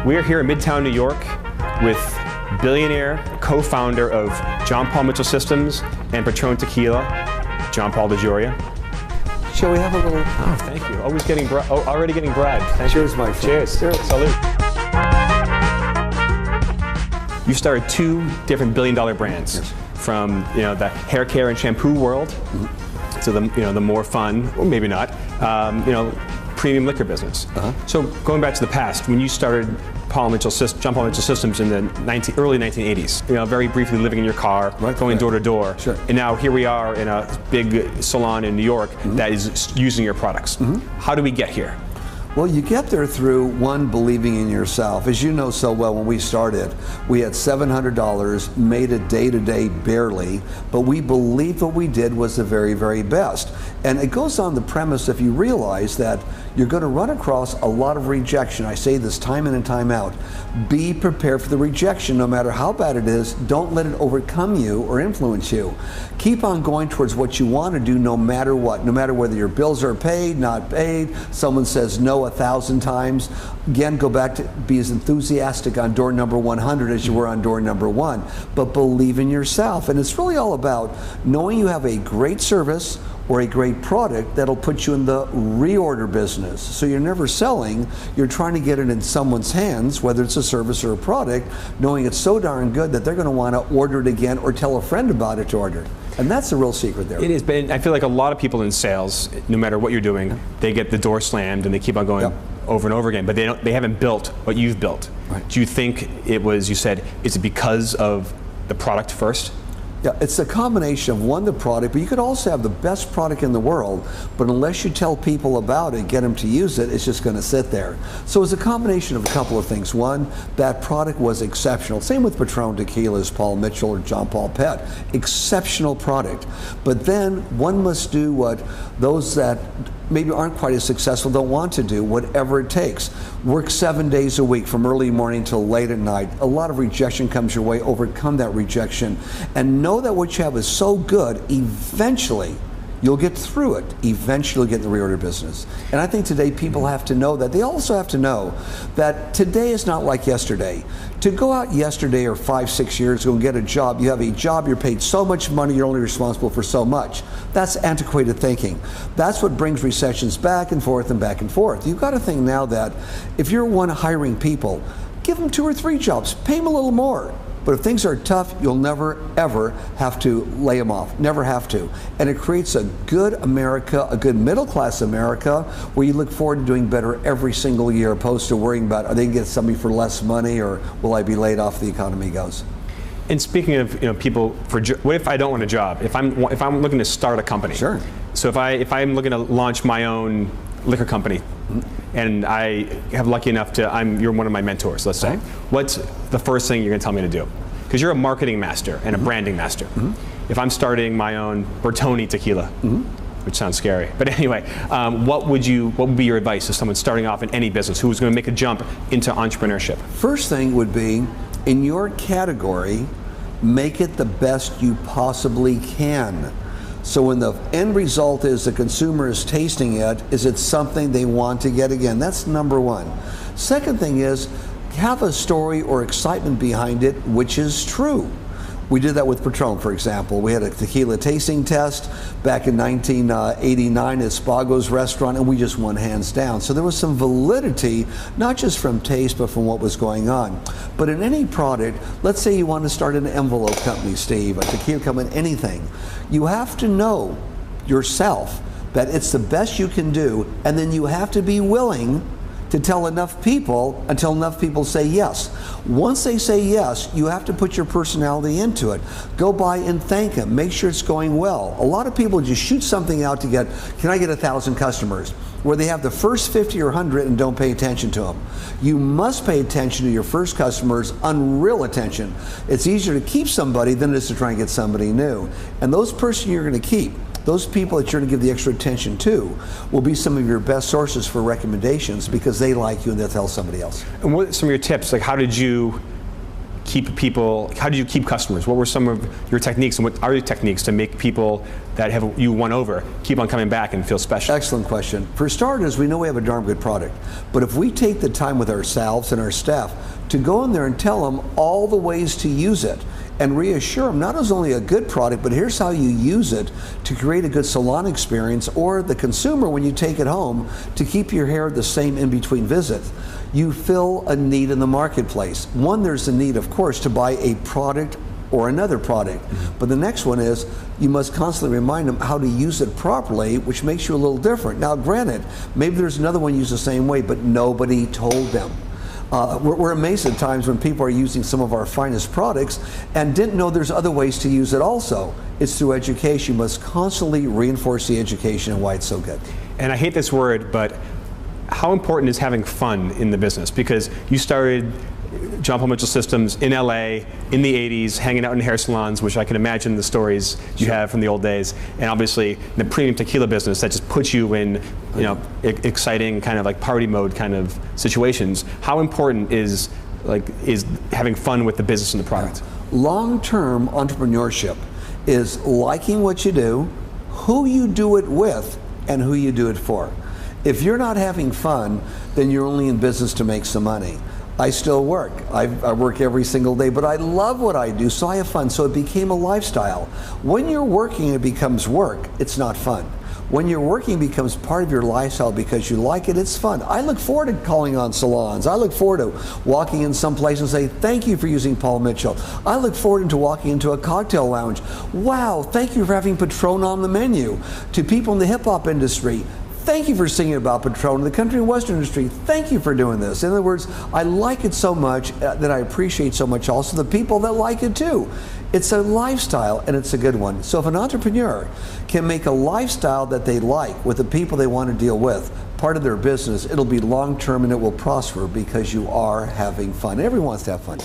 We're here in Midtown, New York with Billionaire, co-founder of John Paul Mitchell Systems and Patron Tequila, John Paul DeGioia. Shall we have a little? Oh, thank you. Already getting bribed. Cheers, my friend. Cheers. Salute. You started two different billion-dollar brands, yes, from the hair care and shampoo world to the more fun, or maybe not, premium liquor business. So going back to the past, when you started John Paul Mitchell Systems in the early 1980s, very briefly living in your car, going door to door, and now here we are in a big salon in New York that is using your products. How do we get here? Well, you get there through, one, believing in yourself. As you know so well, when we started, we had $700, made it day-to-day barely, but we believed what we did was the very, very best. And it goes on the premise, if you realize that you're going to run across a lot of rejection. I say this time in and time out. Be prepared for the rejection, no matter how bad it is. Don't let it overcome you or influence you. Keep on going towards what you want to do, no matter what. No matter whether your bills are paid, not paid, someone says no 1,000 times. Again, go back to be as enthusiastic on door number 100 as you were on door number 1. But believe in yourself. And it's really all about knowing you have a great service or a great product that'll put you in the reorder business. So you're never selling, you're trying to get it in someone's hands, whether it's a service or a product, knowing it's so darn good that they're going to want to order it again or tell a friend about it to order. And that's the real secret there. It is, but I feel like a lot of people in sales, no matter what you're doing, they get the door slammed and they keep on going over and over again, but they haven't built what you've built. Do you think it was, you said, is it because of the product first? Yeah, it's a combination of, one, the product, but you could also have the best product in the world, but unless you tell people about it, get them to use it, it's just going to sit there. So it's a combination of a couple of things. One, that product was exceptional. Same with Patron Tequila's, Paul Mitchell or John Paul Pet. Exceptional product. But then one must do what those that maybe aren't quite as successful don't want to do, whatever it takes. Work 7 days a week from early morning till late at night. A lot of rejection comes your way. Overcome that rejection and know that what you have is so good, eventually you'll get through it. Eventually you'll get in the reorder business. And I think today people have to know that. They also have to know that today is not like yesterday. To go out yesterday or 5, 6 years ago and get a job, you have a job, you're paid so much money, you're only responsible for so much. That's antiquated thinking. That's what brings recessions back and forth and back and forth. You've got to think now that if you're one hiring people, give them 2 or 3 jobs, pay them a little more. But if things are tough, you'll never, ever have to lay them off. Never have to. And it creates a good America, a good middle-class America, where you look forward to doing better every single year, opposed to worrying about, are they going to get somebody for less money, or will I be laid off if the economy goes? And speaking of people, what if I don't want a job? If I'm looking to start a company. Sure. So if I'm looking to launch my own liquor company, and I have lucky enough to, you're one of my mentors, let's say. What's the first thing you're going to tell me to do? Because you're a marketing master and a branding master. If I'm starting my own Bertoni tequila, which sounds scary, but anyway, what would be your advice to someone starting off in any business who is going to make a jump into entrepreneurship? First thing would be, in your category, make it the best you possibly can. So when the end result is the consumer is tasting it, is it something they want to get again? That's number one. Second thing is, have a story or excitement behind it, which is true. We did that with Patron, for example. We had a tequila tasting test back in 1989 at Spago's restaurant, and we just won hands down. So there was some validity, not just from taste, but from what was going on. But in any product, let's say you want to start an envelope company, Steve, a tequila company, anything. You have to know yourself that it's the best you can do, and then you have to be willing to tell enough people until enough people say yes. Once they say yes, you have to put your personality into it. Go by and thank them. Make sure it's going well. A lot of people just shoot something out to get, can I get 1,000 customers? Where they have the first 50 or 100 and don't pay attention to them. You must pay attention to your first customers, unreal attention. It's easier to keep somebody than it is to try and get somebody new. And those person you're going to keep, those people that you're going to give the extra attention to, will be some of your best sources for recommendations because they like you and they'll tell somebody else. And what are some of your tips? Like, how did you keep people, how did you keep customers? What were some of your techniques, and what are your techniques to make people that have you won over keep on coming back and feel special? Excellent question. For starters, we know we have a darn good product, but if we take the time with ourselves and our staff to go in there and tell them all the ways to use it, and reassure them not as only a good product, but here's how you use it to create a good salon experience, or the consumer when you take it home to keep your hair the same in between visits. You fill a need in the marketplace. One, there's a need, of course, to buy a product or another product. But the next one is you must constantly remind them how to use it properly, which makes you a little different. Now, granted, maybe there's another one used the same way, but nobody told them. We're amazed at times when people are using some of our finest products and didn't know there's other ways to use it also. It's through education. You must constantly reinforce the education and why it's so good. And I hate this word, but how important is having fun in the business? Because you started John Paul Mitchell Systems in LA in the 80s, hanging out in hair salons, which I can imagine the stories you have from the old days, and obviously the premium tequila business that just puts you in, you know, exciting kind of like party mode kind of situations. How important is having fun with the business and the product? Long-term entrepreneurship is liking what you do, who you do it with, and who you do it for. If you're not having fun, then you're only in business to make some money. I still work. I work every single day, but I love what I do, so I have fun. So it became a lifestyle. When you're working, it becomes work. It's not fun. When you're working, it becomes part of your lifestyle because you like it. It's fun. I look forward to calling on salons. I look forward to walking in some place and say, thank you for using Paul Mitchell. I look forward to walking into a cocktail lounge. Wow, thank you for having Patron on the menu. To people in the hip hop industry, thank you for singing about Patron. In the country and western industry, thank you for doing this. In other words, I like it so much that I appreciate so much also the people that like it too. It's a lifestyle and it's a good one. So if an entrepreneur can make a lifestyle that they like with the people they want to deal with part of their business, it'll be long term and it will prosper because you are having fun. Everyone wants to have fun.